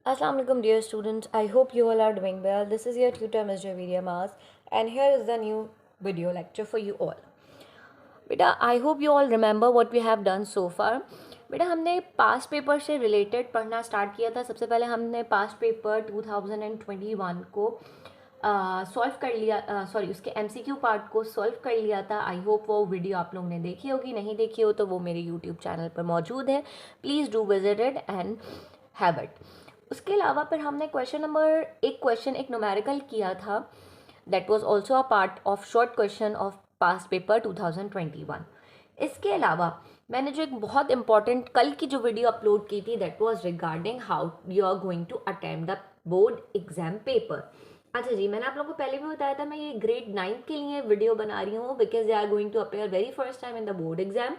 Assalamu alaikum dear students. I hope you all are doing well. This is your tutor Ms. Javeria Mas and here is the new video lecture for you all. बेटा I hope you all remember what we have done so far. बेटा हमने past paper से related पढ़ना start किया था. सबसे पहले हमने पास्ट पेपर 2021 को सॉल्व कर लिया, सॉरी उसके एमसीक्यू पार्ट को सॉल्व कर लिया था. आई होप वो वीडियो आप लोगों ने देखी होगी. नहीं देखी हो तो वो मेरे यूट्यूब चैनल पर मौजूद है. Please do visit it and have it. उसके अलावा फिर हमने एक क्वेश्चन एक न्यूमेरिकल किया था. That was also a part of short question of past paper 2021. इसके अलावा मैंने जो एक बहुत इंपॉर्टेंट कल की जो वीडियो अपलोड की थी that was regarding how you are going to attempt the board exam paper. अच्छा जी, मैंने आप लोगों को पहले भी बताया था मैं ये ग्रेड 9 के लिए वीडियो बना रही हूँ because they are going to appear very first time in the board exam.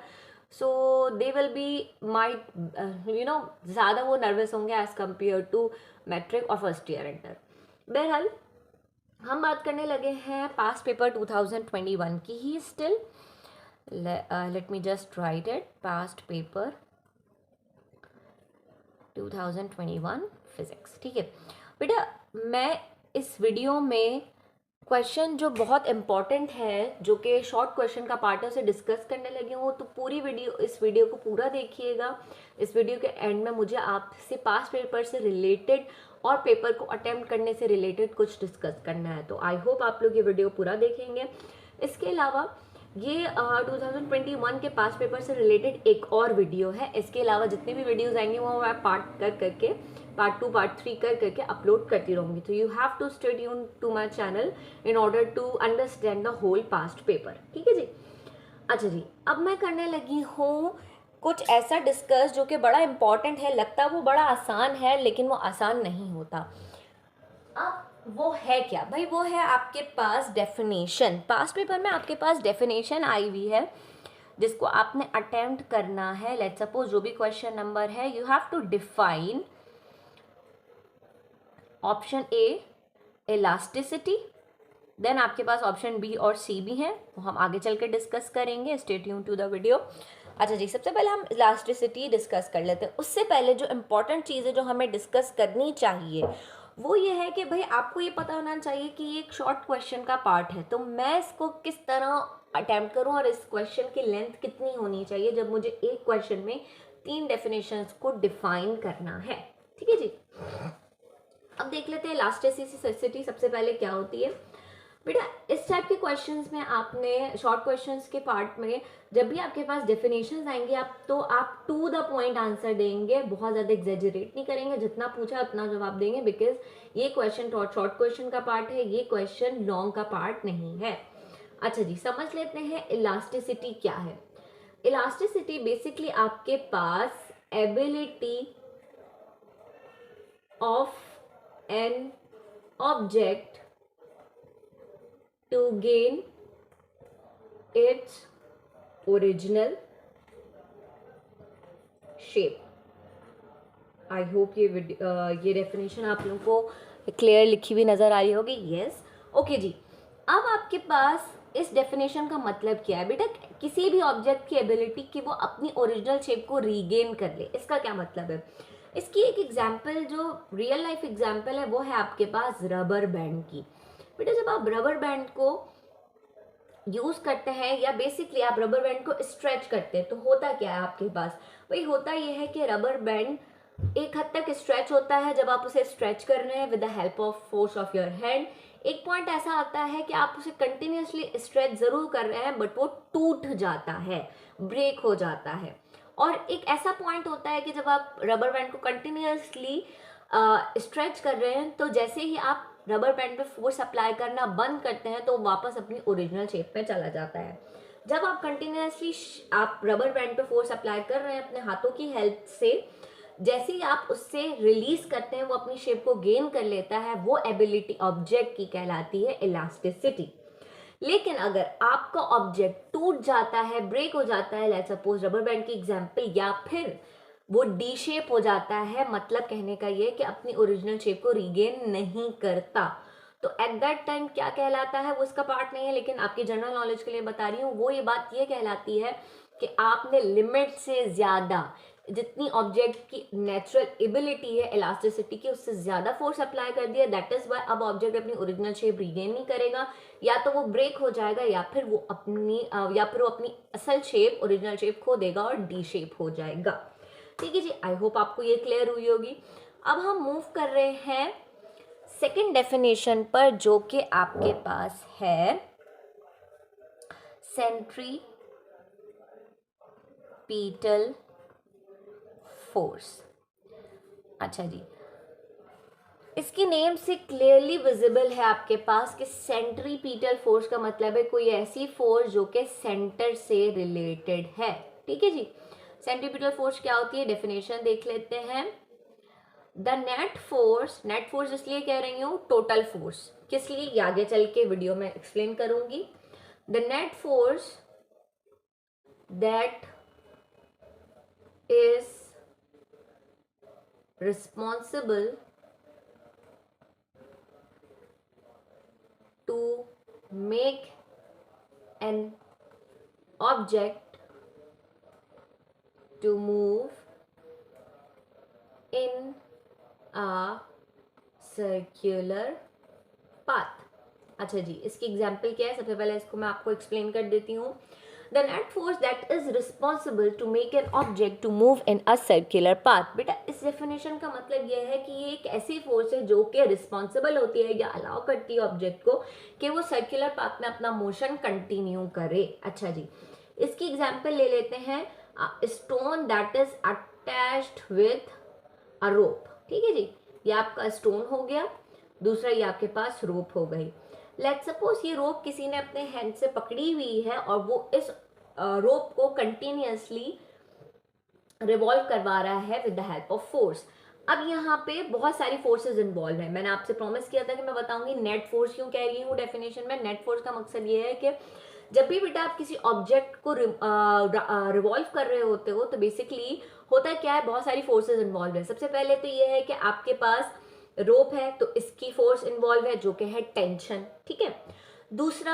So they will be might ज़्यादा वो नर्वस होंगे एज़ कम्पेयर टू मैट्रिक और फर्स्ट ईयर इंटर. बहरहाल हम बात करने लगे हैं पास्ट पेपर 2021 की ही. Still let me just write it. Past paper 2021 physics. ठीक है बेटा, मैं इस वीडियो में क्वेश्चन जो बहुत इंपॉर्टेंट है जो कि शॉर्ट क्वेश्चन का पार्ट है उसे डिस्कस करने लगी हूँ. तो पूरी इस वीडियो को पूरा देखिएगा. इस वीडियो के एंड में मुझे आपसे पास्ट पेपर से रिलेटेड और पेपर को अटेम्प्ट करने से रिलेटेड कुछ डिस्कस करना है. तो आई होप आप लोग ये वीडियो पूरा देखेंगे. इसके अलावा ये 2021 के पास्ट पेपर से रिलेटेड एक और वीडियो है. इसके अलावा जितने भी वीडियोस आएंगे वो मैं पार्ट 2 पार्ट 3 करके अपलोड करती रहूँगी. तो you have to stay tune to my channel in order to understand the whole past paper. ठीक है जी. अच्छा जी, अब मैं करने लगी हूँ कुछ ऐसा डिस्कस जो कि बड़ा इंपॉर्टेंट है. लगता वो बड़ा आसान है लेकिन वो आसान नहीं होता. अब वो है क्या भाई? वो है आपके पास डेफिनेशन. पास्ट पेपर में आपके पास डेफिनेशन आई हुई है जिसको आपने अटेम्प्ट करना है. लेट्स सपोज जो भी क्वेश्चन नंबर है you have to define option A elasticity. Then आपके पास ऑप्शन बी और सी भी हैं, वो हम आगे चल के डिस्कस करेंगे. Stay tune to the video. अच्छा जी, सबसे पहले हम इलास्टिसिटी डिस्कस कर लेते हैं. उससे पहले जो इम्पॉर्टेंट चीज़ है जो हमें डिस्कस करनी चाहिए वो ये है कि भाई आपको ये पता होना चाहिए कि ये एक शॉर्ट क्वेश्चन का पार्ट है. तो मैं इसको किस तरह अटैम्प्ट करूं और इस क्वेश्चन की लेंथ कितनी होनी चाहिए जब मुझे एक क्वेश्चन में 3 डेफिनेशंस को डिफाइन करना है. ठीक है जी. अब देख लेते हैं इलास्टिसिटी सबसे पहले क्या होती है. बेटा इस टाइप के क्वेश्चंस में आपने शॉर्ट क्वेश्चंस के पार्ट में जब भी आपके पास डेफिनेशंस आएंगे आप टू द पॉइंट आंसर देंगे. बहुत ज़्यादा एग्जेजरेट नहीं करेंगे. जितना पूछा उतना जवाब देंगे बिकॉज ये क्वेश्चन शॉर्ट क्वेश्चन का पार्ट है, ये क्वेश्चन लॉन्ग का पार्ट नहीं है. अच्छा जी, समझ लेते हैं इलास्टिसिटी क्या है. इलास्टिसिटी बेसिकली आपके पास ability of an object to gain its original shape. I hope ये डेफिनेशन आप लोगों को क्लियर लिखी हुई नज़र आ रही होगी. यस ओके जी. अब आपके पास इस डेफिनेशन का मतलब क्या है बेटा? किसी भी ऑब्जेक्ट की एबिलिटी कि वो अपनी ओरिजिनल शेप को रीगेन कर ले. इसका क्या मतलब है? इसकी एक एग्जाम्पल जो रियल लाइफ एग्जाम्पल है वो है आपके पास रबर बैंड की. बेटा जब आप रबर बैंड को यूज़ करते हैं या बेसिकली आप रबर बैंड को स्ट्रेच करते हैं तो होता क्या है आपके पास? वही होता ये है कि रबर बैंड एक हद तक स्ट्रेच होता है. जब आप उसे स्ट्रेच कर रहे हैं with the help of force of your hand, एक पॉइंट ऐसा आता है कि आप उसे कंटिन्यूसली स्ट्रेच ज़रूर कर रहे हैं बट वो टूट जाता है, ब्रेक हो जाता है. और एक ऐसा पॉइंट होता है कि जब आप रबर बैंड को कंटिन्यूसली स्ट्रेच कर रहे हैं तो जैसे ही आप रबर बैंड पे फोर्स अप्लाई करना बंद करते हैं तो वापस अपनी ओरिजिनल शेप में चला जाता है. जब आप कंटिन्यूसली आप रबर बैंड पे फोर्स अप्लाई कर रहे हैं अपने हाथों की हेल्प से, जैसे ही आप उससे रिलीज करते हैं वो अपनी शेप को गेन कर लेता है. वो एबिलिटी ऑब्जेक्ट की कहलाती है इलास्टिसिटी. लेकिन अगर आपका ऑब्जेक्ट टूट जाता है, ब्रेक हो जाता है, लेट्स सपोज रबर बैंड की एग्जांपल, या फिर वो डी शेप हो जाता है, मतलब कहने का ये कि अपनी ओरिजिनल शेप को रीगेन नहीं करता, तो एट दैट टाइम क्या कहलाता है? वो इसका पार्ट नहीं है लेकिन आपकी जनरल नॉलेज के लिए बता रही हूँ. वो ये बात ये कहलाती है कि आपने लिमिट से ज़्यादा जितनी ऑब्जेक्ट की नेचुरल एबिलिटी है इलास्टिसिटी की, उससे ज़्यादा फोर्स अप्लाई कर दिया, दैट इज़ वाई अब ऑब्जेक्ट अपनी ओरिजिनल शेप रिगेन नहीं करेगा, या तो वो ब्रेक हो जाएगा या फिर वो अपनी असल शेप, ओरिजिनल शेप खो देगा और डी शेप हो जाएगा। ठीक है जी, आई होप आपको ये क्लियर हुई होगी। अब हम मूव कर रहे हैं सेकेंड डेफिनेशन पर, जो कि आपके पास है सेंट्रीपिटल फोर्स। अच्छा जी, इसकी नेम से क्लियरली विजिबल है आपके पास कि सेंट्रीपिटल फोर्स का मतलब है कोई ऐसी फोर्स जो कि सेंटर से रिलेटेड है। ठीक है जी, सेंट्रीपिटल फोर्स क्या होती है, डेफिनेशन देख लेते हैं। द नेट फोर्स इसलिए कह रही हूँ टोटल फोर्स, किस लिए ये आगे चल के वीडियो में एक्सप्लेन करूंगी। The net force that is responsible to make an object to move in a circular path। अच्छा जी, इसकी एग्जाम्पल क्या है, सबसे पहले इसको मैं आपको एक्सप्लेन कर देती हूँ। The net force that is responsible to make an object to move in a circular path. बेटा इस डेफिनेशन का मतलब यह है कि ये एक ऐसी फोर्स है जो कि रिस्पॉन्सिबल होती है या अलाउ करती है ऑब्जेक्ट को कि वो सर्कुलर पाथ में अपना मोशन कंटिन्यू करे। अच्छा जी, इसकी एग्जाम्पल ले लेते हैं, stone that is attached with a rope. ठीक है जी, ये आपका स्टोन हो गया, दूसरा ये आपके पास रोप हो गई। लेट्स सपोज ये रोप किसी ने अपने हैंड से पकड़ी हुई है और वो इस रोप को कंटिन्यूअसली रिवॉल्व करवा रहा है with the help of force. अब यहाँ पे बहुत सारी फोर्सेस इन्वॉल्व है। मैंने आपसे प्रॉमिस किया था कि मैं बताऊंगी नेट फोर्स क्यों कह रही हूँ डेफिनेशन में। नेट फोर्स का मकसद ये है कि जब भी बेटा आप किसी ऑब्जेक्ट को रिवॉल्व कर रहे होते हो तो बेसिकली होता क्या है, बहुत सारी फोर्सेस इन्वॉल्व है। सबसे पहले तो ये है कि आपके पास रोप है तो इसकी फोर्स इन्वॉल्व है जो कि है टेंशन। ठीक है, दूसरा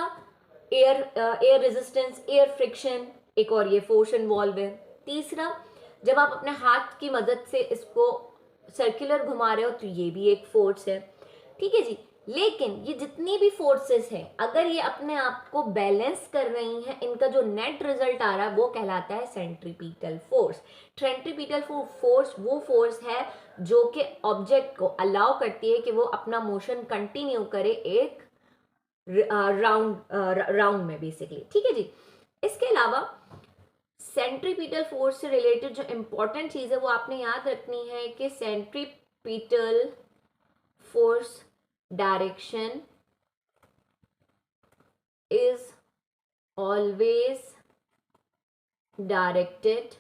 एयर रेजिस्टेंस, एयर फ्रिक्शन, एक और ये फोर्स इन्वॉल्व है। तीसरा, जब आप अपने हाथ की मदद से इसको सर्कुलर घुमा रहे हो तो ये भी एक फोर्स है। ठीक है जी, लेकिन ये जितनी भी फोर्सेस हैं अगर ये अपने आप को बैलेंस कर रही हैं, इनका जो नेट रिजल्ट आ रहा है वो कहलाता है सेंट्रीपिटल फोर्स। सेंट्रीपिटल फोर्स वो फोर्स है जो कि ऑब्जेक्ट को अलाउ करती है कि वो अपना मोशन कंटिन्यू करे एक राउंड में बेसिकली। ठीक है जी, इसके अलावा सेंट्रीपिटल फोर्स से रिलेटेड जो इंपॉर्टेंट चीज है वो आपने याद रखनी है कि centripetal force direction is always directed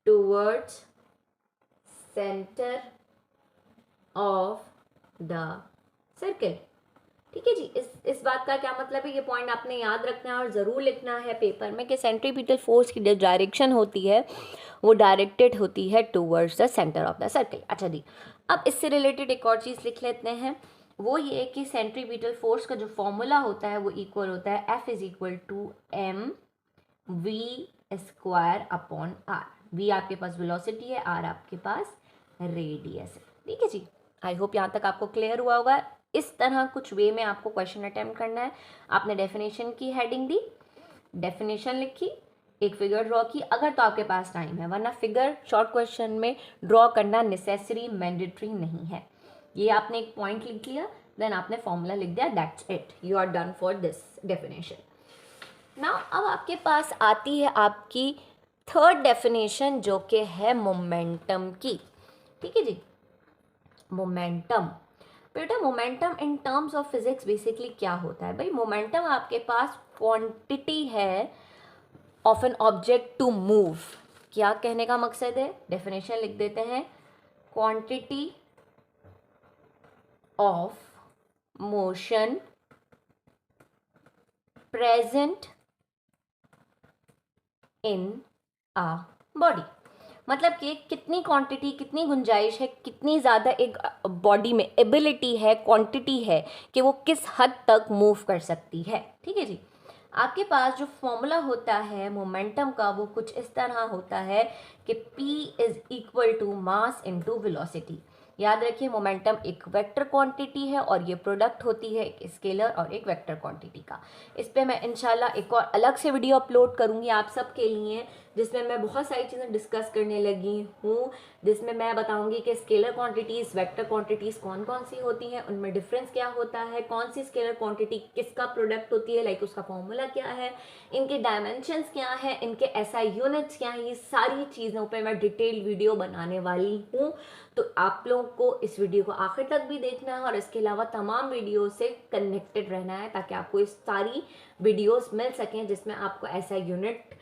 towards center of the circle। ठीक है जी, इस बात का क्या मतलब है, ये पॉइंट आपने याद रखना है और ज़रूर लिखना है पेपर में कि सेंट्रीपिटल फोर्स की जो डायरेक्शन होती है वो डायरेक्टेड होती है towards the centre of the circle. अच्छा जी, अब इससे रिलेटेड एक और चीज़ लिख लेते हैं, वो ये कि सेंट्रीपिटल फोर्स का जो फॉर्मूला होता है वो इक्वल होता है F is equal to M V square upon R. V आपके पास वेलोसिटी है, आर आपके पास रेडियस है। ठीक है जी, आई होप यहाँ तक आपको क्लियर हुआ होगा। इस तरह कुछ वे में आपको क्वेश्चन अटेम्प्ट करना है। आपने डेफिनेशन की हेडिंग दी, डेफिनेशन लिखी, एक फिगर ड्रॉ की अगर तो आपके पास टाइम है, वरना फिगर शॉर्ट क्वेश्चन में ड्रॉ करना नेसेसरी मैंडेटरी नहीं है। ये आपने एक पॉइंट लिख लिया, देन आपने फॉर्मूला लिख दिया, that's it, you are done for this definition. Now अब आपके पास आती है आपकी थर्ड डेफिनेशन जो कि है मोमेंटम की। ठीक है जी, मोमेंटम। बेटा momentum in terms of physics basically क्या होता है भाई, मोमेंटम आपके पास क्वांटिटी है of an object to move. क्या कहने का मकसद है, डेफिनेशन लिख देते हैं, quantity of motion present in a body. मतलब कि कितनी क्वांटिटी, कितनी गुंजाइश है, कितनी ज़्यादा एक बॉडी में एबिलिटी है, क्वांटिटी है कि वो किस हद तक मूव कर सकती है। ठीक है जी, आपके पास जो फॉर्मूला होता है मोमेंटम का वो कुछ इस तरह होता है कि P is equal to mass into velocity. याद रखिए मोमेंटम एक वेक्टर क्वांटिटी है और ये प्रोडक्ट होती है एक स्केलर और एक वेक्टर क्वांटिटी का। इस पे मैं इंशाल्लाह एक और अलग से वीडियो अपलोड करूँगी आप सब के लिए, जिसमें मैं बहुत सारी चीज़ें डिस्कस करने लगी हूँ, जिसमें मैं बताऊंगी कि स्केलर क्वांटिटीज़ वेक्टर क्वांटिटीज़ कौन कौन सी होती हैं, उनमें डिफरेंस क्या होता है, कौन सी स्केलर क्वांटिटी किसका प्रोडक्ट होती है, लाइक उसका फॉर्मूला क्या है, इनके डायमेंशंस क्या है, इनके एसआई यूनिट्स क्या हैं, ये सारी चीज़ों पे मैं डिटेल्ड वीडियो बनाने वाली हूँ। तो आप लोगों को इस वीडियो को आखिर तक भी देखना है और इसके अलावा तमाम वीडियो से कनेक्टेड रहना है ताकि आपको इस सारी वीडियोस मिल सकें जिसमें आपको ऐसा यूनिट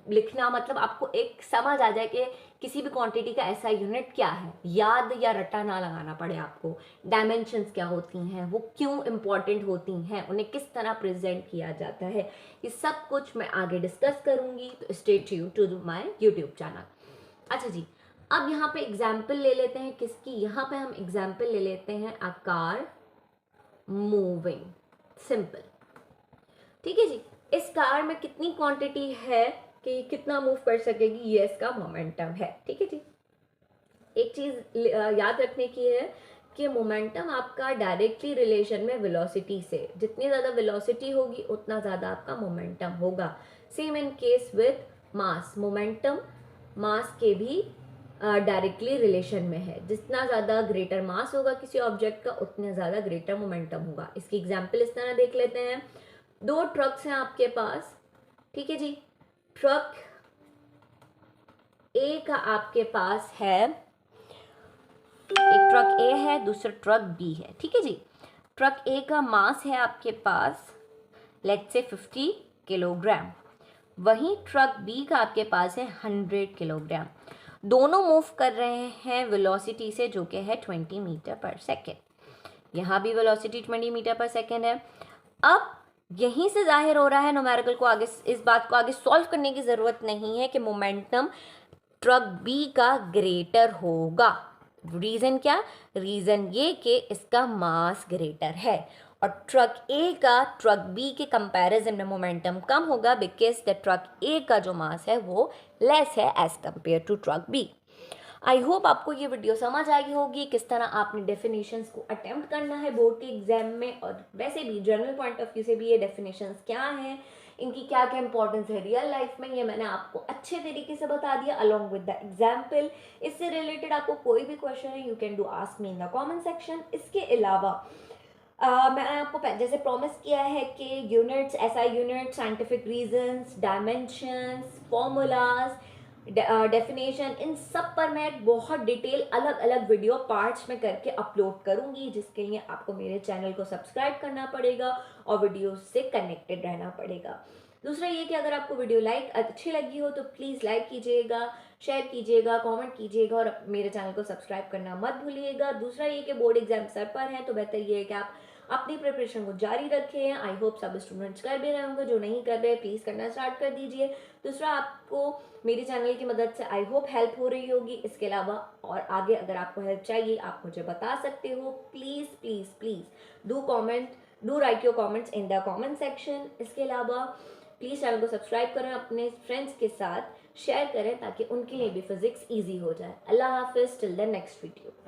लिखना मतलब आपको एक समझ आ जाए कि किसी भी क्वांटिटी का ऐसा यूनिट क्या है, याद या रट्टा ना लगाना पड़े आपको। डायमेंशंस क्या होती हैं, वो क्यों इम्पॉर्टेंट होती हैं, उन्हें किस तरह प्रेजेंट किया जाता है, ये सब कुछ मैं आगे डिस्कस करूंगी। तो stay tuned to my YouTube channel. अच्छा जी, अब यहाँ पे एग्जाम्पल ले लेते हैं किसकी, यहाँ पे हम एग्जाम्पल ले लेते हैं अ कार मूविंग। सिंपल, ठीक है जी। इस कार में कितनी क्वांटिटी है कि कितना मूव कर सकेगी, ये इसका मोमेंटम है, ठीक है जी। एक चीज याद रखने की है कि मोमेंटम आपका डायरेक्टली रिलेशन में वेलोसिटी से, जितनी ज़्यादा वेलोसिटी होगी उतना ज़्यादा आपका मोमेंटम होगा। Same in case with mass, momentum mass के भी डायरेक्टली रिलेशन में है। जितना ज़्यादा ग्रेटर मास होगा किसी ऑब्जेक्ट का उतना ज़्यादा ग्रेटर मोमेंटम होगा। इसकी एग्जाम्पल इस तरह देख लेते हैं। दो ट्रक्स हैं आपके पास, ठीक है जी। ट्रक ए का आपके पास है, एक ट्रक ए है दूसरा ट्रक बी है, ठीक है जी। ट्रक ए का मास है आपके पास लेट्स से 50 किलोग्राम, वहीं ट्रक बी का आपके पास है 100 किलोग्राम। दोनों मूव कर रहे हैं वेलोसिटी से जो कि है 20 मीटर पर सेकेंड। यहाँ भी वेलोसिटी 20 मीटर पर सेकेंड है। अब यहीं से जाहिर हो रहा है न्यूमेरिकल को आगे, इस बात को आगे सॉल्व करने की ज़रूरत नहीं है कि मोमेंटम ट्रक बी का ग्रेटर होगा। रीज़न क्या, रीज़न ये कि इसका मास ग्रेटर है और ट्रक ए का ट्रक बी के कंपैरिजन में मोमेंटम कम होगा बिकॉज द ट्रक ए का जो मास है वो लेस है as compared to truck B. I hope आपको ये वीडियो समझ आई होगी किस तरह आपने डेफिनेशंस को अटेम्प्ट करना है बोर्ड के एग्जाम में, और वैसे भी जनरल पॉइंट ऑफ व्यू से भी ये डेफिनेशंस क्या हैं, इनकी क्या क्या इंपॉर्टेंस है रियल लाइफ में, ये मैंने आपको अच्छे तरीके से बता दिया अलॉन्ग विद द एग्जाम्पल। इससे रिलेटेड आपको कोई भी क्वेश्चन है you can do ask me in the comment section. इसके अलावा मैंने आपको जैसे प्रॉमिस किया है कि units, SI unit, scientific reasons, dimensions, formulas, definition, इन सब पर मैं एक बहुत डिटेल अलग अलग वीडियो पार्ट्स में करके अपलोड करूंगी, जिसके लिए आपको मेरे चैनल को सब्सक्राइब करना पड़ेगा और वीडियो से कनेक्टेड रहना पड़ेगा। दूसरा ये कि अगर आपको वीडियो अच्छी लगी हो तो प्लीज़ लाइक कीजिएगा, शेयर कीजिएगा, कमेंट कीजिएगा और मेरे चैनल को सब्सक्राइब करना मत भूलिएगा। दूसरा ये कि बोर्ड एग्जाम सर पर है तो बेहतर ये है कि आप अपनी प्रिपरेशन को जारी रखें। आई होप सब स्टूडेंट्स कर भी रहे होंगे, जो नहीं कर रहे प्लीज़ करना स्टार्ट कर दीजिए। दूसरा, आपको मेरे चैनल की मदद से आई होप हेल्प हो रही होगी। इसके अलावा और आगे अगर आपको हेल्प चाहिए आप मुझे बता सकते हो। Please please please do right your comments in the comment section. इसके अलावा प्लीज़ चैनल को सब्सक्राइब करें, अपने फ्रेंड्स के साथ शेयर करें ताकि उनके लिए भी फिजिक्स ईजी हो जाए। अल्लाह हाफिज़, टिल द नेक्स्ट वीडियो।